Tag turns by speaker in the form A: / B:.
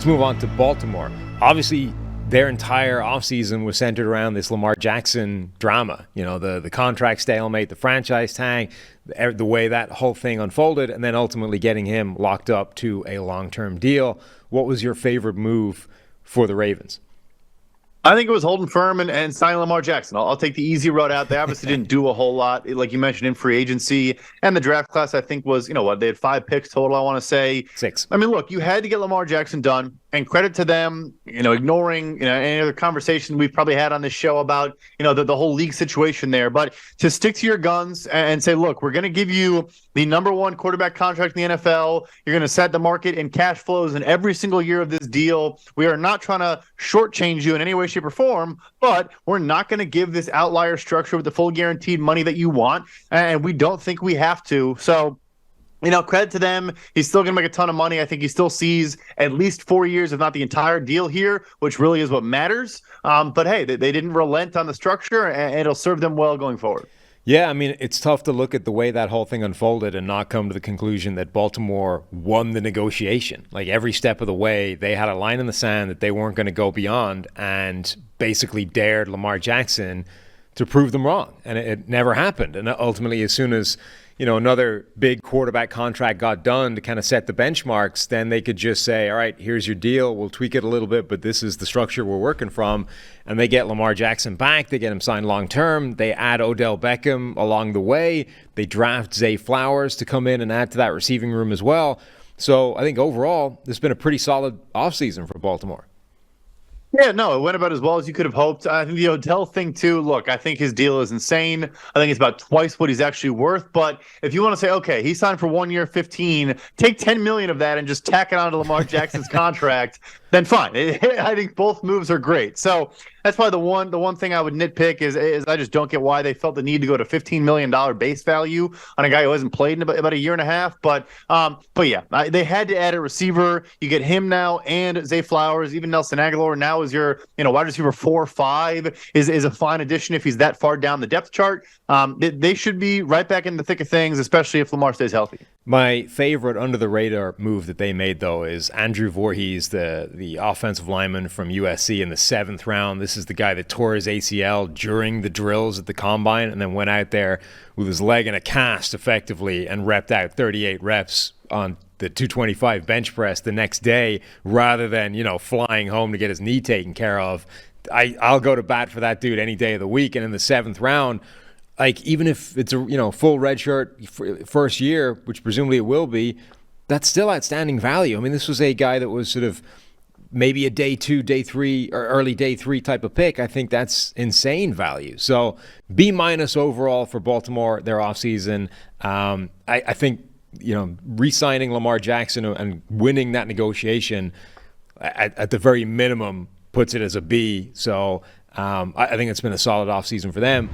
A: Let's move on to Baltimore. Obviously, their entire offseason was centered around this Lamar Jackson drama. You know, the contract stalemate, the franchise tag, the way that whole thing unfolded, and then ultimately getting him locked up to a long-term deal. What was your favorite move for the Ravens?
B: I think it was holding firm and signing Lamar Jackson. I'll take the easy road out. They obviously didn't do a whole lot, like you mentioned, in free agency. And the draft class, I think, was, they had 5 picks total, I want to say.
A: 6.
B: I mean, look, you had to get Lamar Jackson done. And credit to them, ignoring, any other conversation we've probably had on this show about, the whole league situation there. But to stick to your guns and say, look, we're going to give you the number 1 quarterback contract in the NFL. You're going to set the market in cash flows in every single year of this deal. We are not trying to shortchange you in any way, shape, or form, but we're not going to give this outlier structure with the full guaranteed money that you want. And we don't think we have to. So, credit to them. He's still going to make a ton of money. I think he still sees at least 4 years, if not the entire deal here, which really is what matters. But hey, they didn't relent on the structure, and it'll serve them well going forward.
A: Yeah, I mean, it's tough to look at the way that whole thing unfolded and not come to the conclusion that Baltimore won the negotiation. Like every step of the way, they had a line in the sand that they weren't going to go beyond and basically dared Lamar Jackson to prove them wrong. And it never happened. And ultimately, as soon as another big quarterback contract got done to kind of set the benchmarks, then they could just say, all right, here's your deal. We'll tweak it a little bit, but this is the structure we're working from. And they get Lamar Jackson back. They get him signed long-term. They add Odell Beckham along the way. They draft Zay Flowers to come in and add to that receiving room as well. So I think overall, it's been a pretty solid offseason for Baltimore.
B: Yeah, no, it went about as well as you could have hoped. I think the Odell thing, too, look, I think his deal is insane. I think it's about twice what he's actually worth. But if you want to say, okay, he signed for 1 year, 15, take $10 million of that and just tack it on to Lamar Jackson's contract, then fine. I think both moves are great. So that's probably the one thing I would nitpick is I just don't get why they felt the need to go to $15 million base value on a guy who hasn't played in about a year and a half. But yeah, they had to add a receiver. You get him now and Zay Flowers, even Nelson Aguilar now is your wide receiver 4 or 5 is a fine addition if he's that far down the depth chart. They should be right back in the thick of things, especially if Lamar stays healthy.
A: My favorite under-the-radar move that they made, though, is Andrew Voorhees, the offensive lineman from USC in the 7th round. This is the guy that tore his ACL during the drills at the Combine and then went out there with his leg in a cast, effectively, and repped out 38 reps on the 225 bench press the next day rather than, flying home to get his knee taken care of. I'll go to bat for that dude any day of the week. And in the 7th round, like even if it's a full redshirt first year, which presumably it will be, that's still outstanding value. I mean, this was a guy that was sort of maybe a day 2, day 3, or early day 3 type of pick. I think that's insane value. So B- overall for Baltimore, their offseason. I think re-signing Lamar Jackson and winning that negotiation at the very minimum puts it as a B. So I think it's been a solid offseason for them.